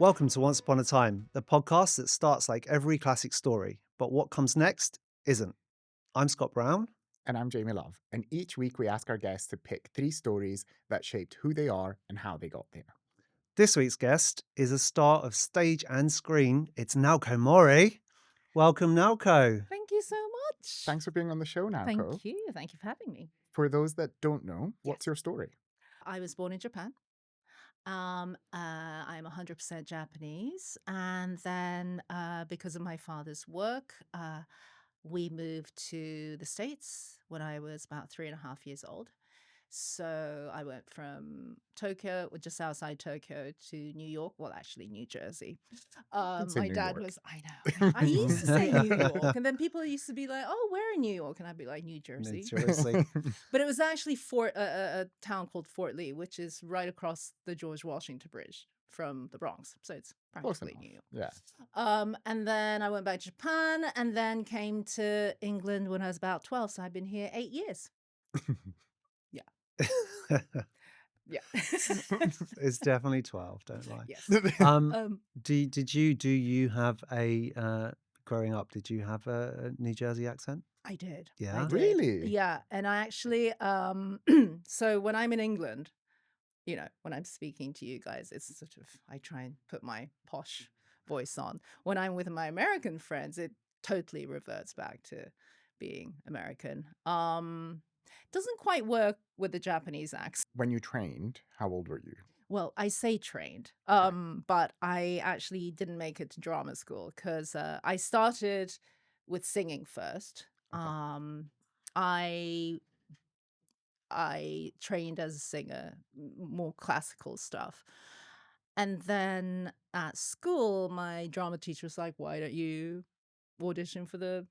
Welcome to Once Upon a Time, the podcast that starts like every classic story, but what comes next isn't. I'm Scott Brown. And I'm Jamie Love. And each week we ask our guests to pick 3 stories that shaped who they are and how they got there. This week's guest is a star of stage and screen. It's Naoko Mori. Welcome, Naoko. Thank you so much. Thanks for being on the show, Naoko. Thank you. Thank you for having me. For those that don't know, what's Yes. your story? I was born in Japan. I'm 100% Japanese. And then because of my father's work, we moved to the States when I was about 3.5 years old. So I went from Tokyo, just outside Tokyo, to New York. Well, actually, New Jersey. It's in My New dad York. was, I know. I used to say New York, and then people used to be like, "Oh, where in New York?" And I'd be like, "New Jersey." Jersey. But it was actually a town called Fort Lee, which is right across the George Washington Bridge from the Bronx. So it's Close practically enough. New York. Yeah. And then I went back to Japan and then came to England when I was about 12. So I've been here 8 years. Yeah. It's definitely 12, don't lie. Yes. Do you have growing up, did you have a New Jersey accent? I did. Yeah? I did. Really? Yeah. And I actually, so when I'm in England, when I'm speaking to you guys, it's sort of, I try and put my posh voice on. When I'm with my American friends, it totally reverts back to being American. Doesn't quite work with the Japanese accent. When you trained, how old were you? Well, I say trained, but I actually didn't make it to drama school because I started with singing first. Okay. I trained as a singer, more classical stuff. And then at school, my drama teacher was like, "Why don't you audition for the,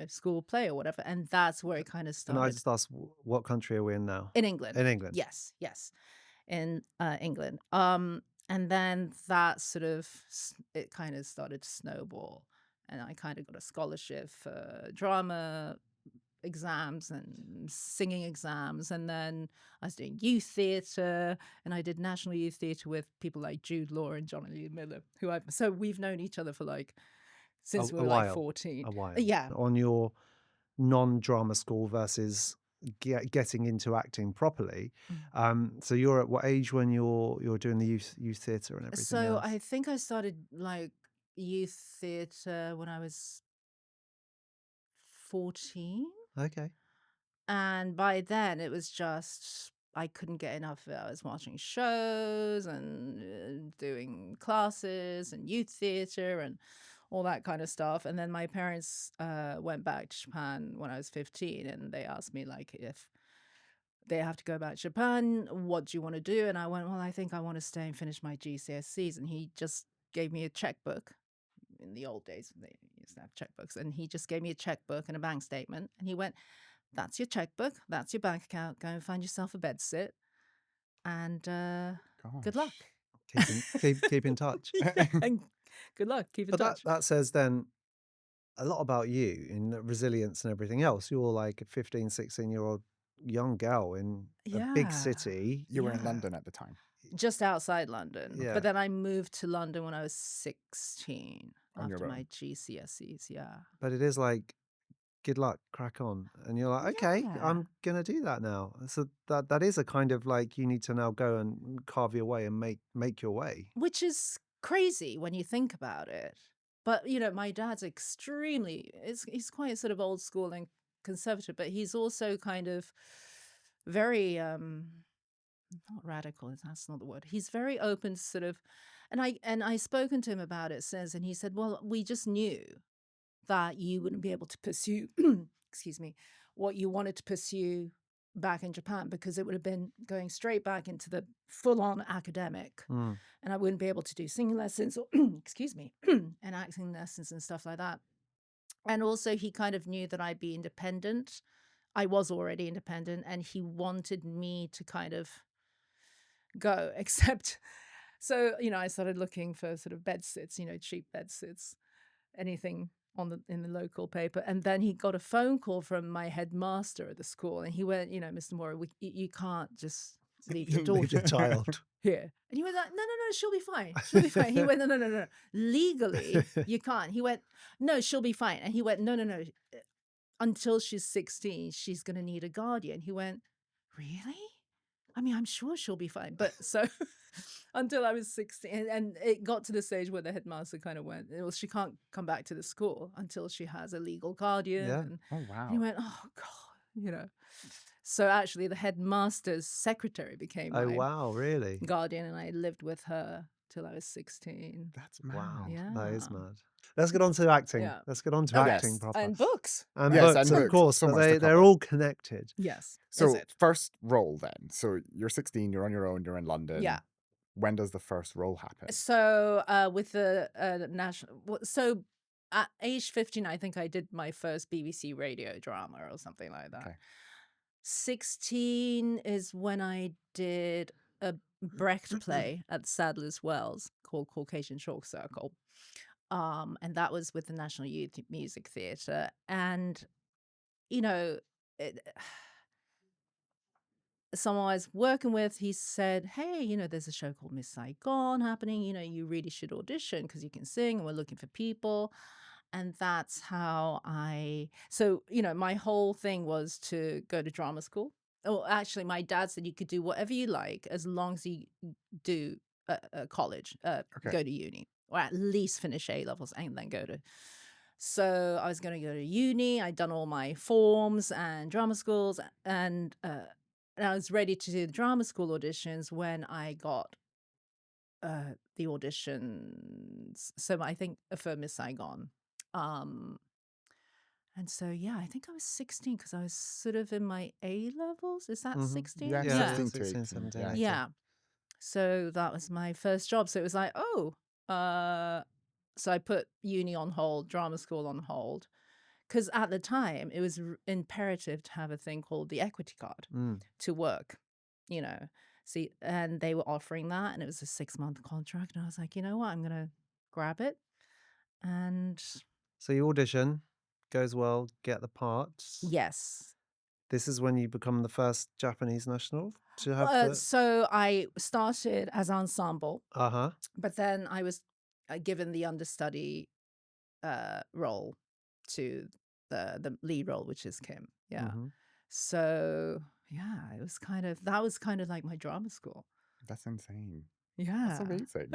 school play or whatever?" And that's where it kind of And I started. just asked, what country are we in now? In England. In England. Yes, in England. And then that sort of, it kind of started to snowball. And I kind of got a scholarship for drama exams and singing exams. And then I was doing youth theatre, and I did National Youth Theatre with people like Jude Law and Johnny Lee Miller, so we've known each other for since we were like 14. A while. Yeah. On your non-drama school versus getting into acting properly. So you're at what age when you're doing the youth theatre and everything So else? I think I started youth theatre when I was 14. Okay. And by then it was just, I couldn't get enough of it. I was watching shows and doing classes and youth theatre and all that kind of stuff. And then my parents went back to Japan when I was 15, and they asked me if they have to go back to Japan, what do you want to do? And I went, well, I think I want to stay and finish my GCSEs. And he just gave me a checkbook. In the old days, they used to have checkbooks. And he just gave me a checkbook and a bank statement. And he went, "That's your checkbook. That's your bank account. Go and find yourself a bed sit. And good luck." Keep in touch. And good luck. Keep in But touch. that says then a lot about you in resilience and everything else. You're like a 15, 16-year-old young girl in a big Yeah. city. You were in London at the time. Just outside London. Yeah. But then I moved to London when I was 16 On your after own. my GCSEs. Yeah. But it is like, good luck, crack on. And you're like, okay, Yeah. I'm going to do that now. So that is a kind of like, you need to now go and carve your way and make your way. Which is crazy when you think about it. But, my dad's he's quite sort of old school and conservative, but he's also kind of very, not radical, that's not the word. He's very open to sort of, and I spoken to him about it since, and he said, well, we just knew that you wouldn't be able to pursue, excuse me, what you wanted to pursue back in Japan, because it would have been going straight back into the full-on academic. Mm. And I wouldn't be able to do singing lessons or, excuse me, and acting lessons and stuff like that. And also he kind of knew that I'd be independent. I was already independent, and he wanted me to kind of go, except, so, I started looking for sort of bed sits, cheap bed sits, anything in the local paper. And then he got a phone call from my headmaster at the school, and he went, "Mr. Mori, you can't just leave your Leave daughter your child. here. And he went like, no, she'll be fine. She'll be fine. He went, no. Legally, you can't. He went, no, she'll be fine. And he went, no. Until she's 16, she's going to need a guardian. He went, really? I mean, I'm sure she'll be fine. But so until I was 16, and it got to the stage where the headmaster kind of went, well, she can't come back to the school until she has a legal guardian. Yeah. And Oh, and he wow. went, oh, God, So actually, the headmaster's secretary became Oh, my wow, really? guardian, and I lived with her till I was 16. That's mad. Wow, that Yeah. is mad. Let's get on to acting. Yeah. Let's get on to Oh, acting yes. proper. And books. And Yes, books, and of books. course, So but much to they're cover. all connected. Yes. Is So it? first role then. So you're 16, you're on your own, you're in London. Yeah. When does the first role happen? So with the national, so at age 15, I think I did my first BBC radio drama or something like that. Okay. 16 is when I did a Brecht play at Sadler's Wells called Caucasian Chalk Circle. And that was with the National Youth Music Theatre. And, someone I was working with, he said, hey, there's a show called Miss Saigon happening. You really should audition because you can sing and we're looking for people. And that's how my whole thing was to go to drama school. Oh, actually, my dad said you could do whatever you like as long as you do a college, go to uni, or at least finish A levels and then go to. So I was going to go to uni. I'd done all my forms and drama schools, and I was ready to do the drama school auditions when I got the auditions. So I think for Miss Saigon. And so, yeah, I think I was 16 because I was sort of in my A levels. Is that 16? Yeah, Yeah, 16 to 16, 18. 17, Yeah. 18. Yeah. So that was my first job. So it was like, so I put uni on hold, drama school on hold. Because at the time, it was imperative to have a thing called the equity card to work, See, and they were offering that, and it was a 6-month contract. And I was like, you know what? I'm going to grab it. And So you audition, goes well, get the parts. yes. This is when you become the first Japanese national to have So I started as ensemble, Uh-huh. but then I was given the understudy role to the lead role, which is Kim. Yeah. Mhm. So yeah, that was kind of like my drama school. That's insane. Yeah. That's amazing.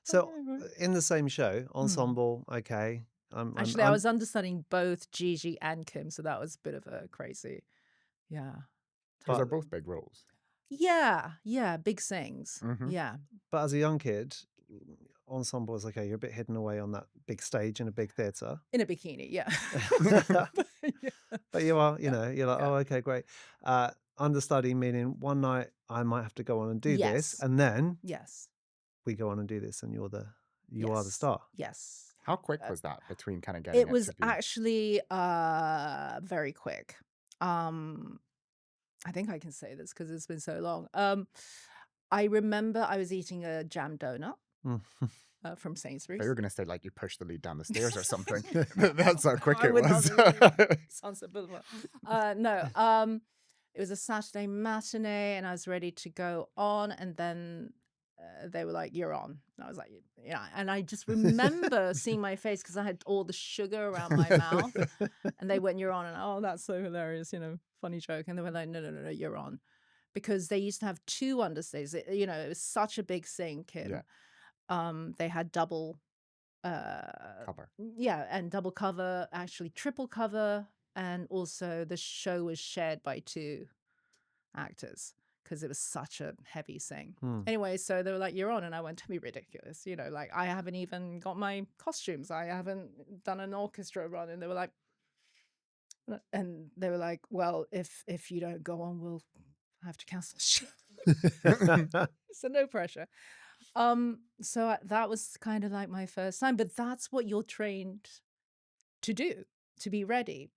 So in the same show, ensemble, okay. Actually, I was understudying both Gigi and Kim, so that was a bit of a crazy. Yeah. Those are both big roles. Yeah, big sings. Mhm. Yeah. But as a young kid, ensemble is okay. You're a bit hidden away on that big stage in a big theatre. In a bikini, yeah. But you are, you're like, Yeah. oh, okay, great. Understudy meaning one night I might have to go on and do this, Yes. and then Yes. we go on and do this, and you are the Yes. star. Yes. How quick was that between kind of getting It was to be... actually very quick. I think I can say this because it's been so long. I remember I was eating a jam donut from Sainsbury's. You were going to say like you pushed the lead down the stairs or something. That's how quick I it would not was. believe Sunset Boulevard. No. It was a Saturday matinee, and I was ready to go on, and then they were like, "You're on." And I was like, "Yeah." And I just remember seeing my face because I had all the sugar around my mouth, and they went, "You're on," and oh, that's so hilarious, funny joke. And they were like, "No, you're on," because they used to have 2 understudies. It was such a big thing, Kim. Yeah. They had double Cover. yeah, and double cover, actually triple cover, and also the show was shared by 2 actors because it was such a heavy thing. Anyway, so they were like, "You're on," and I went, "To be ridiculous, like I haven't even got my costumes, I haven't done an orchestra run," and they were like, "Well, if you don't go on, we'll have to cancel the show." So no pressure. So that was kind of like my first time, but that's what you're trained to do, to be ready,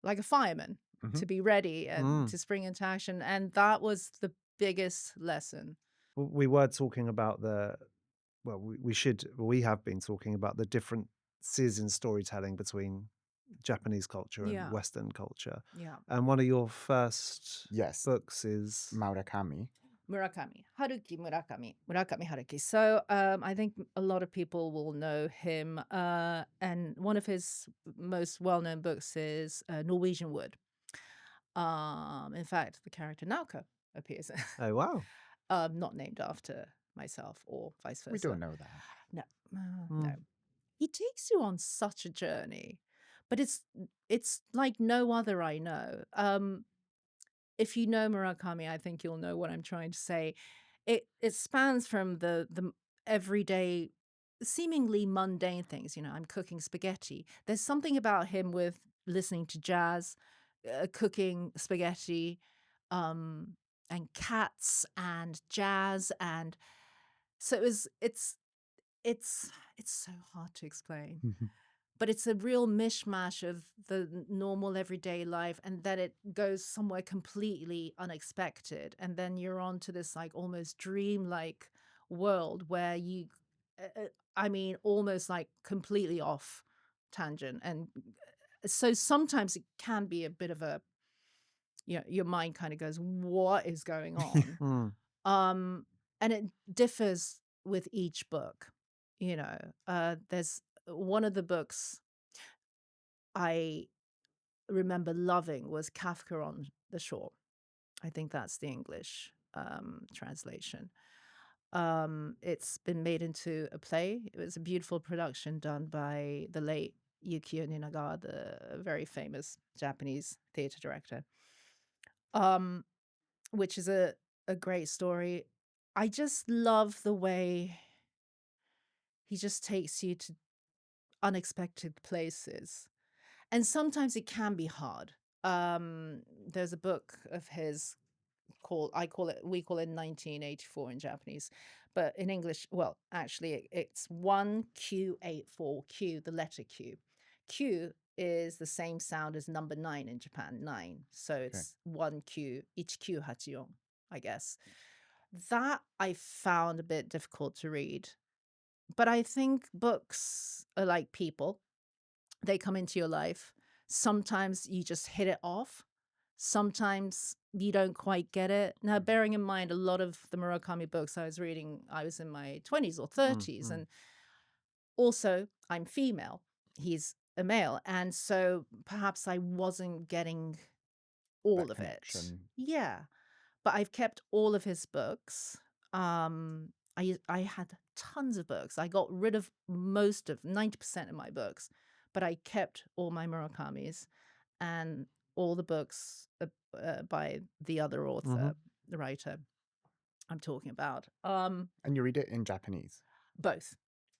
like a fireman, to be ready and to spring into action. And that was the biggest lesson. We were talking about we have been talking about the differences in storytelling between Japanese culture and Yeah. Western culture. Yeah. And one of your first Yes, books is Murakami. Murakami, Murakami Haruki. So I think a lot of people will know him. And one of his most well-known books is Norwegian Wood. In fact, the character Naoko appears in oh wow. not named after myself or vice We versa. don't know that. No, Hmm. no. He takes you on such a journey, but it's like no other I know. If you know Murakami, I think you'll know what I'm trying to say. It spans from the everyday, seemingly mundane things. You know, I'm cooking spaghetti. There's something about him with listening to jazz, cooking spaghetti, and cats and jazz, and so it's it's so hard to explain, but it's a real mishmash of the normal everyday life, and then it goes somewhere completely unexpected, and then you're on to this like almost dreamlike world where you I mean almost like completely off tangent, and so sometimes it can be a bit of a, you know, your mind kind of goes, what is going on? Hmm. And it differs with each book. You know, there's one of the books I remember loving was Kafka on the Shore. I think that's the English translation. It's been made into a play. It was a beautiful production done by the late Yukio Ninagawa, the very famous Japanese theater director, which is a great story. I just love the way he just takes you to unexpected places. And sometimes it can be hard. There's a book of his called, we call it 1984 in Japanese, but in English, well, actually, it's 1Q84, Q, the letter Q. Q is the same sound as number 9 in Japan, 9. So it's 1Q, ichikyu hachiyon, I guess. That I found a bit difficult to read. But I think books are like people, they come into your life. Sometimes you just hit it off. Sometimes you don't quite get it. Now, bearing in mind, a lot of the Murakami books I was reading, I was in my 20s or 30s. And also, I'm female. He's a male. And so perhaps I wasn't getting all That of it. connection. Yeah. But I've kept all of his books. I had tons of books. I got rid of most of 90% of my books, but I kept all my Murakami's and all the books by the other author, the writer I'm talking about. And you read it in Japanese. Both.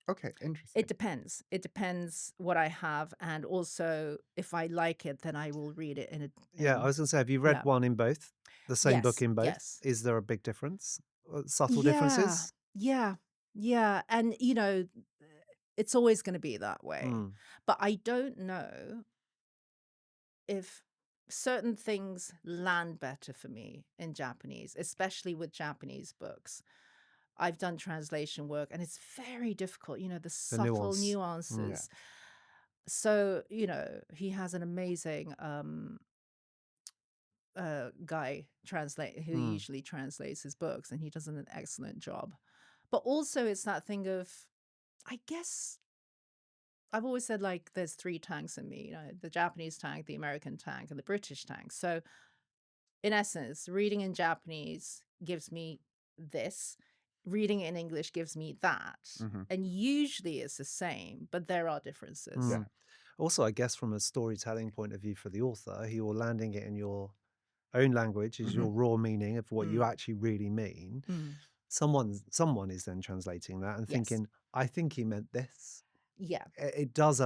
Okay, interesting. It depends. It depends what I have, and also if I like it, then I will read it in a. Yeah, I was going to say, have you read yeah. one in both? The same book Yes, in both? yes. Is there a big difference? Subtle Yeah, differences? yeah, and you know, it's always going to be that way. Hmm. But I don't know if certain things land better for me in Japanese, especially with Japanese books. I've done translation work, and it's very difficult. You know, the subtle nuance. nuances. So you know, he has an amazing guy translate who usually translates his books, and he does an excellent job. But also, it's that thing of, I guess, I've always said like there's 3 tanks in me, you know, the Japanese tank, the American tank, and the British tank. So, in essence, reading in Japanese gives me this, reading in English gives me that. And usually it's the same, but there are differences. Yeah. Also, I guess from a storytelling point of view for the author, you're landing it in your own language, is your raw meaning of what you actually really mean. Someone is then translating that and Yes. thinking, I think he meant this. Yeah. It does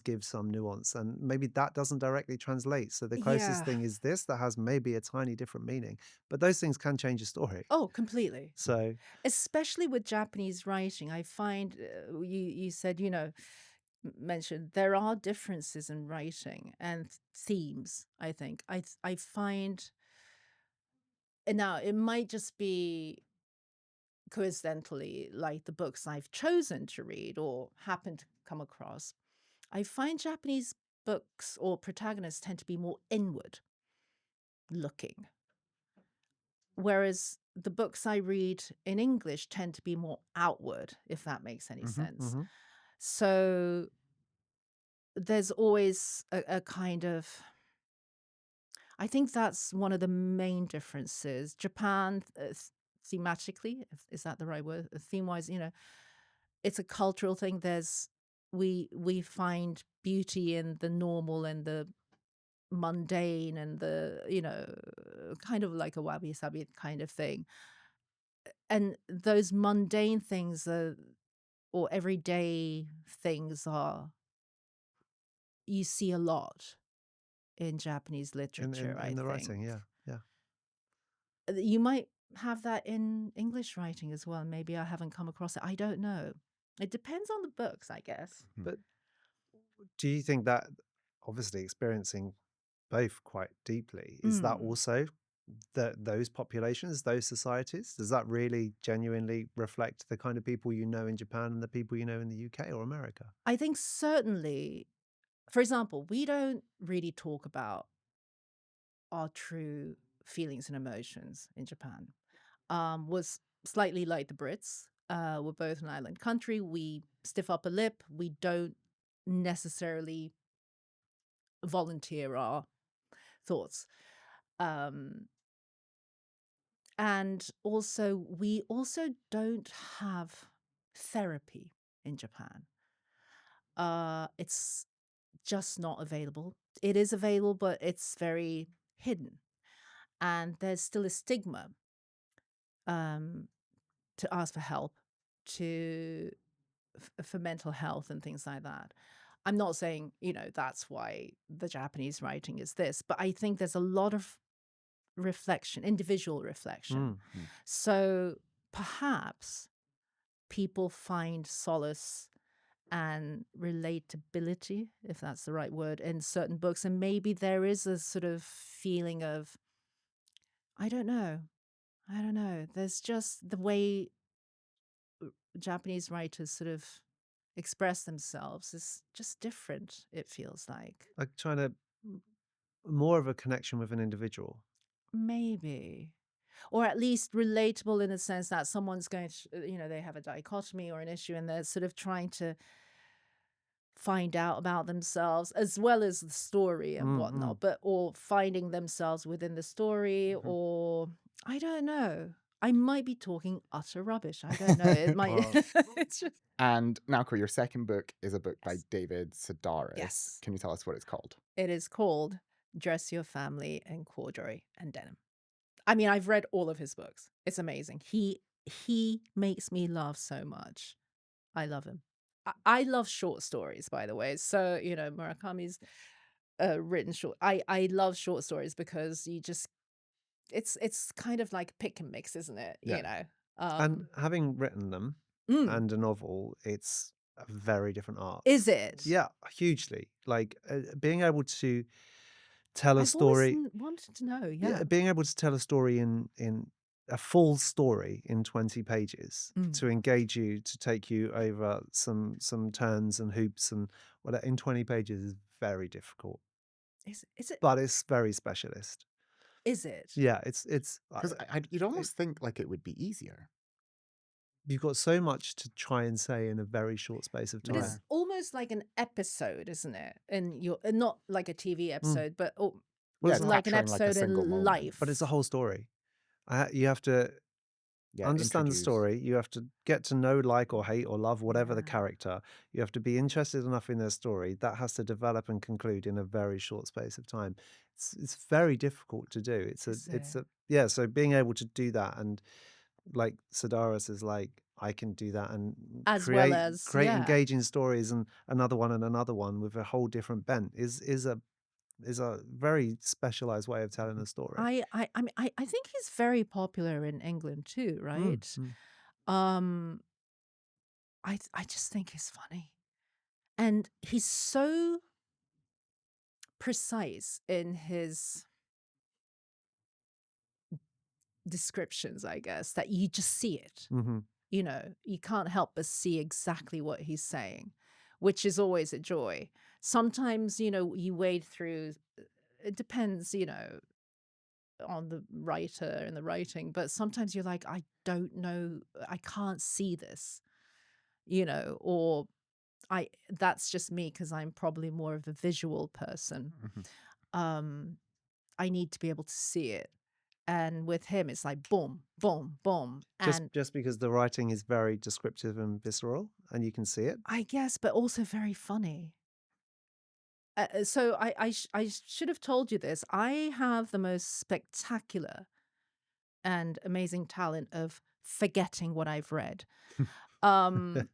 give some nuance, and maybe that doesn't directly translate. So the closest Yeah. thing is this that has maybe a tiny different meaning, but those things can change a story. Oh, completely. So Especially with Japanese writing, I find you said, you know, mentioned there are differences in writing and themes. I think I find, and now it might just be coincidentally like the books I've chosen to read or happen to come across. I find Japanese books or protagonists tend to be more inward looking, whereas the books I read in English tend to be more outward, if that makes any sense. So there's always a kind of, I think that's one of the main differences. Japan, thematically, is that the right word? Theme-wise, it's a cultural thing. We find beauty in the normal and the mundane and the, kind of like a wabi-sabi kind of thing. And those mundane things or everyday things you see a lot in Japanese literature, I in the think. writing, yeah. You might have that in English writing as well. Maybe I haven't come across it. I don't know. It depends on the books, I guess. But do you think that, obviously experiencing both quite deeply, is that also those populations, those societies? Does that really genuinely reflect the kind of people you know in Japan and the people you know in the UK or America? I think certainly, for example, we don't really talk about our true feelings and emotions in Japan. Was slightly like the Brits. We're both an island country. We stiff upper lip. We don't necessarily volunteer our thoughts. And also, we also don't have therapy in Japan. It's just not available. It is available, but it's very hidden. And there's still a stigma to ask for help, for mental health and things like that. I'm not saying, that's why the Japanese writing is this, but I think there's a lot of reflection, individual reflection. So perhaps people find solace and relatability, if that's the right word, in certain books. And maybe there is a sort of feeling of, I don't know. There's just the way Japanese writers sort of express themselves is just different, it feels like. Like trying to more of a connection with an individual. Maybe. Or at least relatable in the sense that someone's going to, they have a dichotomy or an issue and they're sort of trying to find out about themselves as well as the story and whatnot, or finding themselves within the story, or I don't know. I might be talking utter rubbish. I don't know. It might. It's just. And Naoko, your second book is a book by David Sedaris. Yes. Can you tell us what it's called? It is called Dress Your Family in Corduroy and Denim. I mean, I've read all of his books. It's amazing. He makes me laugh so much. I love him. I love short stories, by the way. So, Murakami's written short. I love short stories because it's kind of like pick and mix, isn't it? Yeah. And having written them and a novel, it's a very different art. Is it? Yeah, hugely. Like being able to tell a I've story. always wanted to know. Yeah. Being able to tell a story in a full story in 20 pages to engage you, to take you over some turns and hoops and whatever in 20 pages is very difficult. Is it? But it's very specialist. Is it? Yeah, it's because you'd almost think like it would be easier. You've got so much to try and say in a very short space of time. But it's almost like an episode, isn't it? And you're not like a TV episode, but it's like an episode in life. But it's a whole story. You have to understand the story. You have to get to know, like, or hate, or love whatever the character. You have to be interested enough in their story. That has to develop and conclude in a very short space of time. It's very difficult to do. So being able to do that, and like Sedaris is like, I can do that and as create well as engaging stories and another one with a whole different bent is a very specialized way of telling a story. I mean, I think he's very popular in England too, right? I just think he's funny. And he's so precise in his descriptions, I guess, that you just see it. You can't help but see exactly what he's saying, which is always a joy. sometimes, you wade through, it depends, on the writer and the writing, but sometimes you're like, I don't know, I can't see this, or that's just me because I'm probably more of a visual person. Mhm. I need to be able to see it. And with him, it's like boom, boom, boom. And Just because the writing is very descriptive and visceral, and you can see it. I guess, but also very funny. So I should have told you this. I have the most spectacular and amazing talent of forgetting what I've read. Um,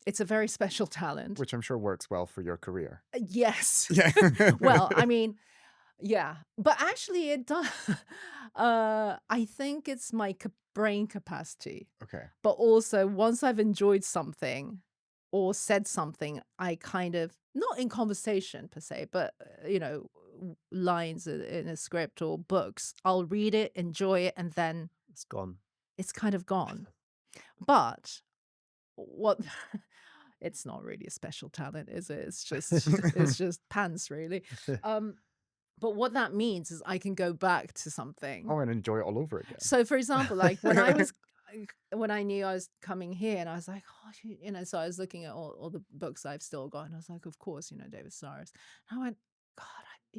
it's a very special talent. Which I'm sure works well for your career. Yes. Yeah. Well, I mean, yeah, but actually it does. I think it's my brain capacity, Okay. but also once I've enjoyed something or said something, I kind of, not in conversation per se, but lines in a script or books, I'll read it, enjoy it, and then It's gone. it's kind of gone. But what it's not really a special talent, is it? It's just pants, really. But what that means is I can go back to something. Oh, and enjoy it all over again. So, for example, like when I knew I was coming here, and I was like, oh, so I was looking at all the books I've still got, and I was like, of course, David Sedaris. And I went, God,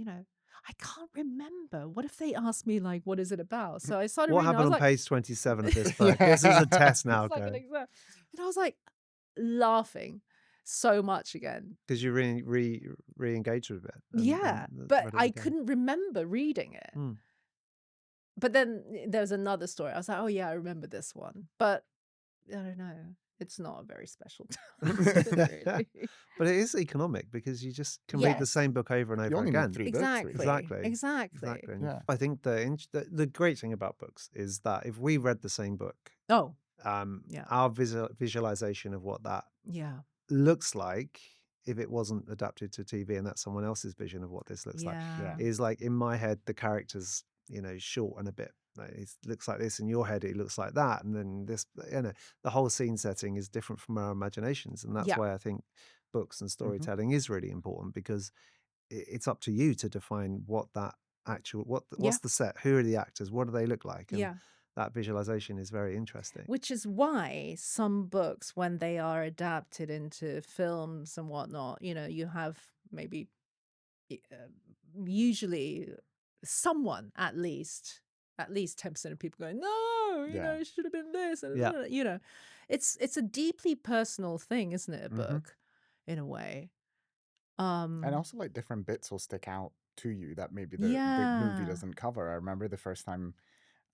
I can't remember. What if they asked me, like, what is it about? So I started What reading. happened on like, page 27 of this book? This is a test now, it's like an go. exam. And I was like laughing so much again. Because you re-engaged with it. Yeah, and but read it I again. couldn't remember reading it. Mm. But then there's another story. I was like, oh yeah, I remember this one. But I don't know. It's not a very special talent, really. But it is economic because you just can read the Yes. same book over and over You only need again. 3 books. Really. Exactly. And Yeah. I think the great thing about books is that if we read the same book, Oh, yeah, our visualization of what that yeah. looks like, if it wasn't adapted to TV and that's someone else's vision of what this looks like, Yeah. is like in my head the character's short and a bit. Like, it looks like this in your head, it looks like that, and then this. The whole scene setting is different from our imaginations, and that's Yeah. why I think books and storytelling is really important because it's up to you to define what that actual what's the set, who are the actors, what do they look like, and Yeah. that visualization is very interesting. Which is why some books, when they are adapted into films and whatnot, you have maybe usually someone at least 10% of people going, no, it should have been this. And, it's a deeply personal thing, isn't it? A book, in a way. And also, like, different bits will stick out to you that maybe the movie doesn't cover. I remember the first time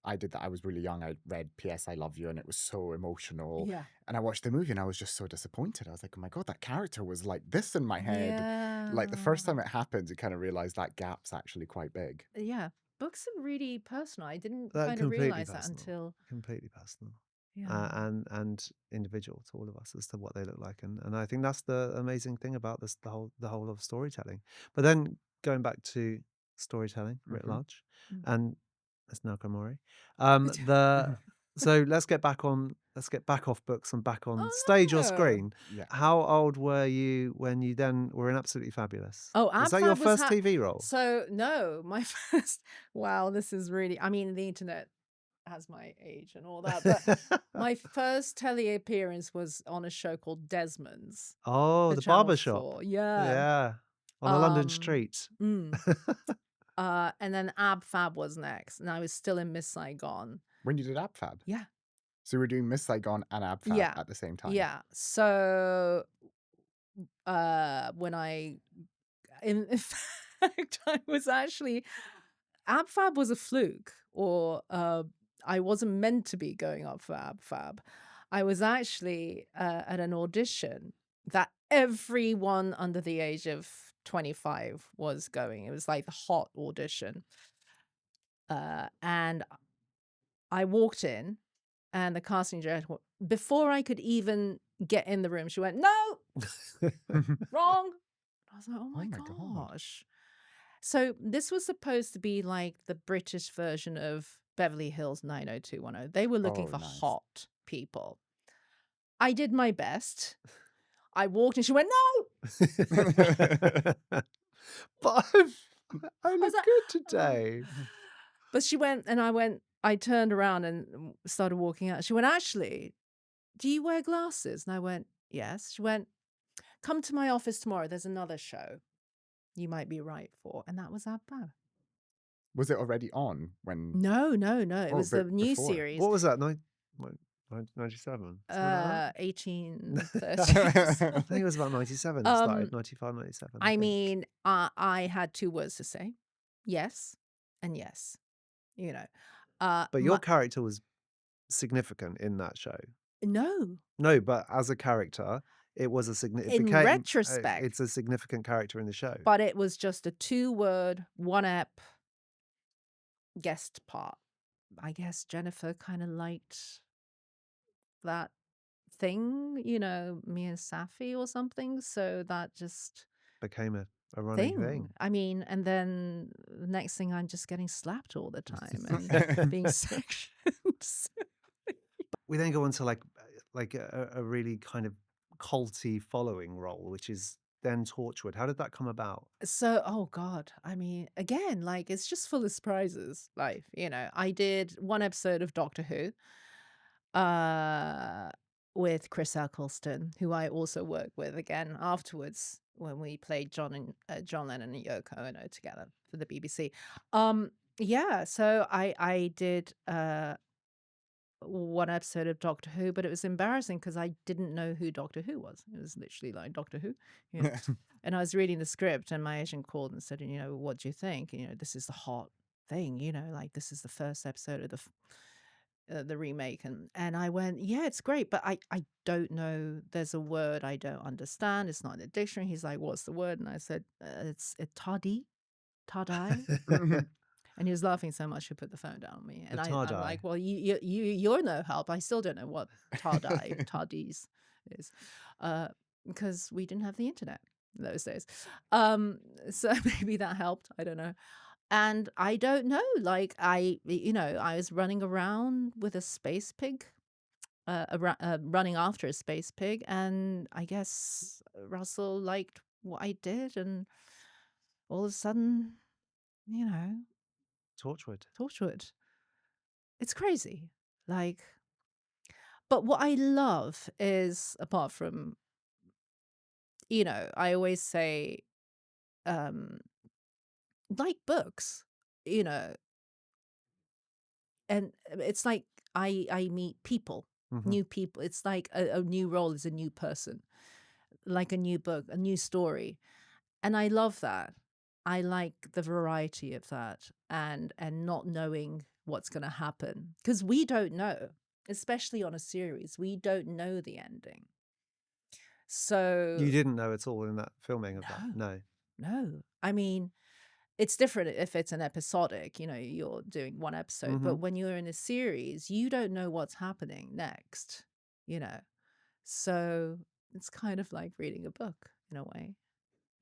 I did that, I was really young. I read P.S. I Love You, and it was so emotional. Yeah. And I watched the movie, and I was just so disappointed. I was like, oh my God, that character was like this in my head. Yeah. Like, the first time it happened, you kind of realize that gap's actually quite big. Yeah. Books are really personal. I didn't That kind of completely realize that personal. until... Completely personal. Yeah. And individual to all of us as to what they look like, and I think that's the amazing thing about this, the whole of storytelling. But then going back to storytelling writ large, and that's Naoko Mori. So let's get back off books and back on stage or screen. Yeah. How old were you when you then were in Absolutely Fabulous? Oh, was that your first TV role? So no, my first. Wow, this is really. I mean, the internet has my age and all that, but my first telly appearance was on a show called Desmond's. Oh, the Channel barber shop. 4. Yeah. Yeah. On a London street. And then Ab Fab was next, and I was still in Miss Saigon. When you did Ab Fab? Yeah. So we were doing Miss Saigon and Ab Fab at the same time? Yeah. So when in fact, I was actually... Ab Fab was a fluke, or I wasn't meant to be going up for Ab Fab. I was actually at an audition that everyone under the age of 25 was going. It was like the hot audition. And I walked in, and the casting director, before I could even get in the room, she went, no, wrong. I was like, oh my gosh. So this was supposed to be like the British version of Beverly Hills 90210. They were looking for hot people. I did my best. I walked and she went, But I look like, good "Oh." today. But she went, and I turned around and started walking out. She went, "Actually, do you wear glasses?" And I went, "Yes." She went, "Come to my office tomorrow. There's another show you might be right for." And that was our bow. Was it already on when? No. It Oh, was the but new before. series, What was that? 97? Something like that? 1830s. I think it was about 97. It Um, started 95, 97. I I think. mean, I had two words to say: yes and yes. You know, But your character was significant in that show. no. No, but as a character, it was a In retrospect, it's a significant character in the show. but it was just a 2-word, 1-ep guest part. I guess Jennifer kind of liked that thing, Mia Safi or something. So that just Became a running thing. I mean, and then the next thing, I'm just getting slapped all the time and being sectioned. We then go on to like a really kind of culty following role, which is then Torchwood. How did that come about? So, oh God, I mean, again, like it's just full of surprises. Life, I did one episode of Doctor Who, with Chris Eccleston, who I also worked with again afterwards when we played John Lennon and Yoko Ono together for the BBC. Yeah, so I did one episode of Doctor Who, but it was embarrassing because I didn't know who Doctor Who was. It was literally like Doctor Who, and I was reading the script, and my agent called and said, "What do you think? This is the hot thing. Like this is the first episode of the remake." And I went, "Yeah, it's great, but I don't know. There's a word I don't understand. It's not in the dictionary." He's like, "What's the word?" And I said, "It's tardai." And he was laughing so much he put the phone down on me. And I'm like, "Well, you're no help. I still don't know what tardis is, because we didn't have the internet in those days. So maybe that helped. I don't know. And I don't know. Like I was running around with a space pig, running after a space pig, and I guess Russell liked what I did, and all of a sudden, Torchwood. It's crazy. Like, but what I love is, apart from, I always say, like books, and it's like I meet people, new people. It's like a new role is a new person, like a new book, a new story. And I love that. I like the variety of that, and not knowing what's going to happen, because we don't know, especially on a series. We don't know the ending. So You didn't know at all in that filming of that? No. I mean, it's different if it's an episodic, you're doing one episode, but when you're in a series, you don't know what's happening next, So it's kind of like reading a book in a way.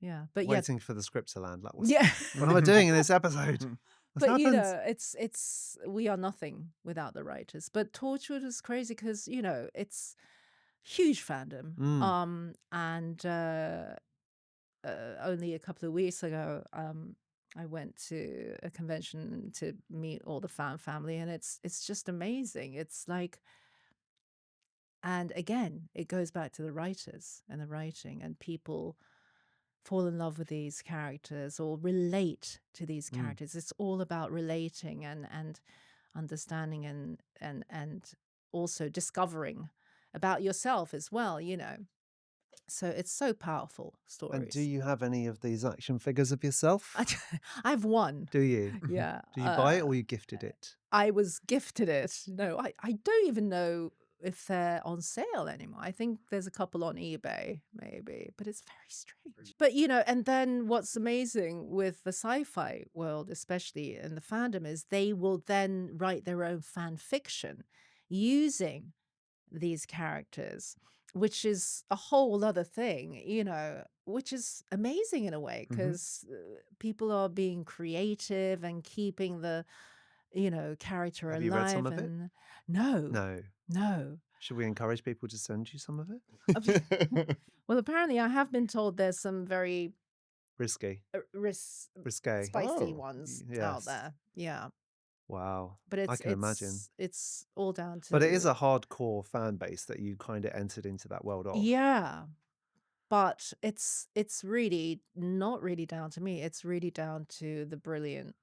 Yeah, but waiting for the script to land. Like, what am I doing in this episode? But it's we are nothing without the writers. But Torchwood is crazy because it's huge fandom. And only a couple of weeks ago, I went to a convention to meet all the fan family, and it's just amazing. It's like, and again, it goes back to the writers and the writing, and people fall in love with these characters or relate to these characters. It's all about relating and understanding and also discovering about yourself as well, So it's so powerful stories. And do you have any of these action figures of yourself? I've one. Do you? Yeah. Did you buy it or you gifted it? I was gifted it. No, I don't even know if they're on sale anymore. I think there's a couple on eBay, maybe, but it's very strange. But, and then what's amazing with the sci-fi world, especially in the fandom, is they will then write their own fan fiction using these characters, which is a whole other thing, which is amazing in a way, because people are being creative and keeping the character Have alive. you read some of it? No. Should we encourage people to send you some of it? Well, apparently I have been told there's some very risky, risque, spicy ones out there. Yeah. Wow. But I can imagine. It's all down to. But it is a hardcore fan base that you kind of entered into that world of. Yeah. But it's really not really down to me. It's really down to the brilliant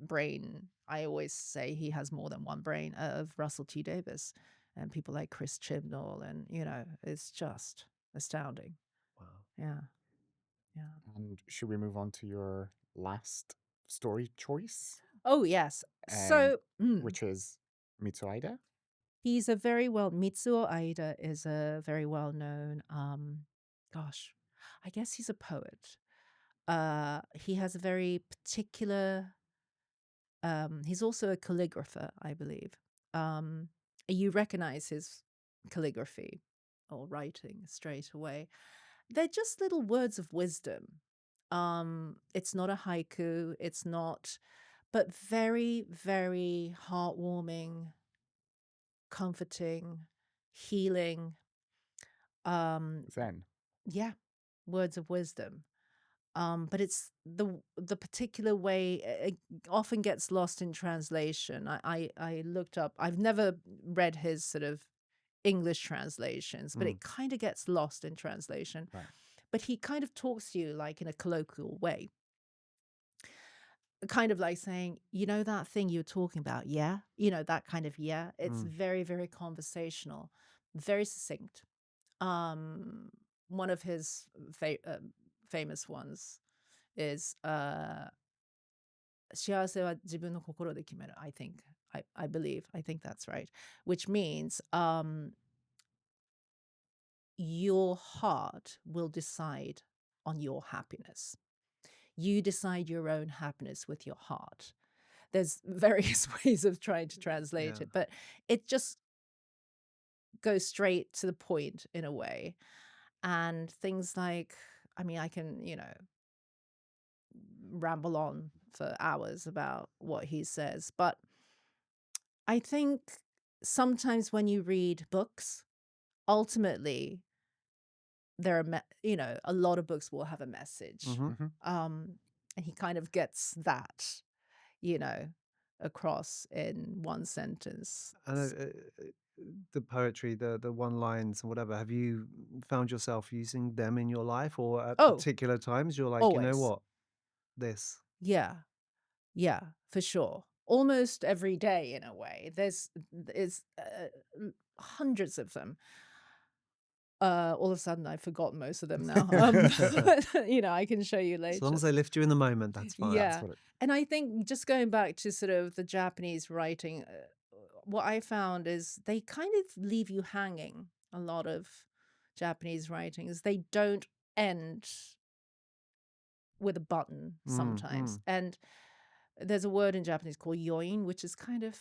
brain. I always say he has more than one brain, of Russell T Davies and people like Chris Chibnall, and it's just astounding. Wow. Yeah. And should we move on to your last story choice? Oh yes. So which is Mitsuo Aida? Mitsuo Aida is a very well known I guess he's a poet. He has a very particular he's also a calligrapher, I believe. You recognize his calligraphy or writing straight away. They're just little words of wisdom. It's not a haiku, it's not, but very, very heartwarming, comforting, healing. Zen. Yeah, words of wisdom. But it's the particular way it often gets lost in translation. I looked up. I've never read his sort of English translations, but it kind of gets lost in translation. Right. But he kind of talks to you like in a colloquial way, kind of like saying, that thing you're talking about, yeah, that kind of yeah. It's very, very conversational, very succinct. One of his famous ones is 幸せは自分の心で決める. I think that's right, which means your heart will decide on your happiness. You decide your own happiness with your heart. There's various ways of trying to translate it, but it just goes straight to the point in a way. And things like, I can, ramble on for hours about what he says, but I think sometimes when you read books, ultimately there are a lot of books will have a message. And he kind of gets that across in one sentence. And the poetry, the one lines and whatever, have you found yourself using them in your life, or at particular times you're like, always. you know what, this? Yeah, for sure. Almost every day in a way. There's hundreds of them. All of a sudden I've forgotten most of them now. But, I can show you later. As long as they lift you in the moment, that's fine. Yeah. And I think just going back to sort of the Japanese writing, what I found is they kind of leave you hanging. A lot of Japanese writings, they don't end with a button sometimes. And there's a word in Japanese called yoin, which is kind of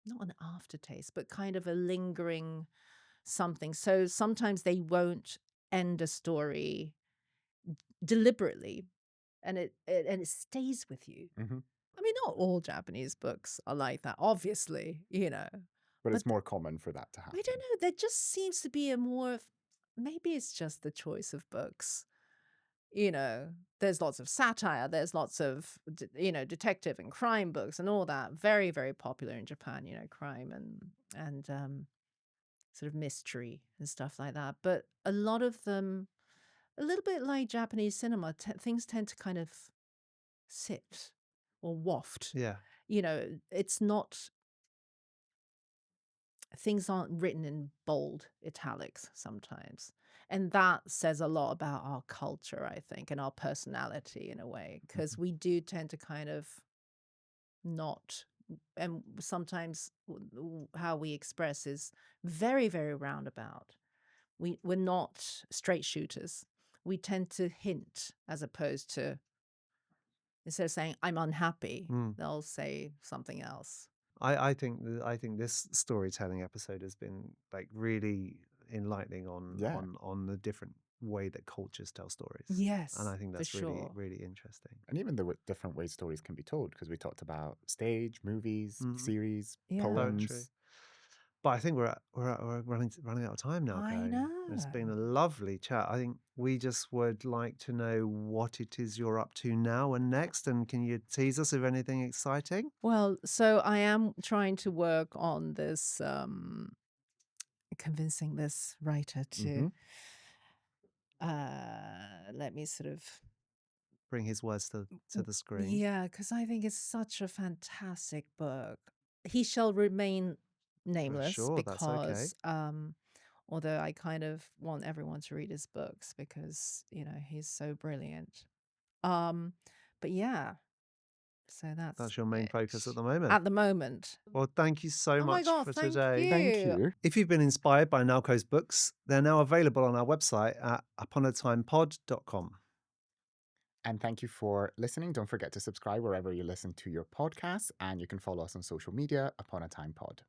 not an aftertaste, but kind of a lingering something. So sometimes they won't end a story deliberately, and it stays with you. Not all Japanese books are like that, obviously, but it's more common for that to happen. I don't know. There just seems to be a more, maybe it's just the choice of books. There's lots of satire, there's lots of, detective and crime books and all that. Very, very popular in Japan, crime and sort of mystery and stuff like that. But a lot of them, a little bit like Japanese cinema, things tend to kind of sit or waft. Yeah. It's not, things aren't written in bold italics sometimes. And that says a lot about our culture, I think, and our personality in a way, because we do tend to kind of not, and sometimes how we express is very, very roundabout. We're not straight shooters. We tend to hint as opposed to, instead of saying, I'm unhappy, they'll say something else. I think this storytelling episode has been like really enlightening on the different way that cultures tell stories. Yes, and I think that's for really sure. really interesting. And even the different ways stories can be told, because we talked about stage, movies, series, poems. Poetry. But I think we're running out of time now, I Kay. It's been a know. lovely chat. I think we just would like to know what it is you're up to now and next, and can you tease us with anything exciting? Well, so I am trying to work on this, convincing this writer to let me sort of Bring his words to the screen. yeah, because I think it's such a fantastic book. He shall remain nameless Sure, that's okay. because although I kind of want everyone to read his books because, you know, he's so brilliant. But yeah, so That's your main focus at it. the moment. At the moment. Well, thank you so Oh my much God, for thank today. Thank you. you. If you've been inspired by Naoko's books, they're now available on our website at uponatimepod.com. And thank you for listening. Don't forget to subscribe wherever you listen to your podcasts, and you can follow us on social media, Upon a Time Pod.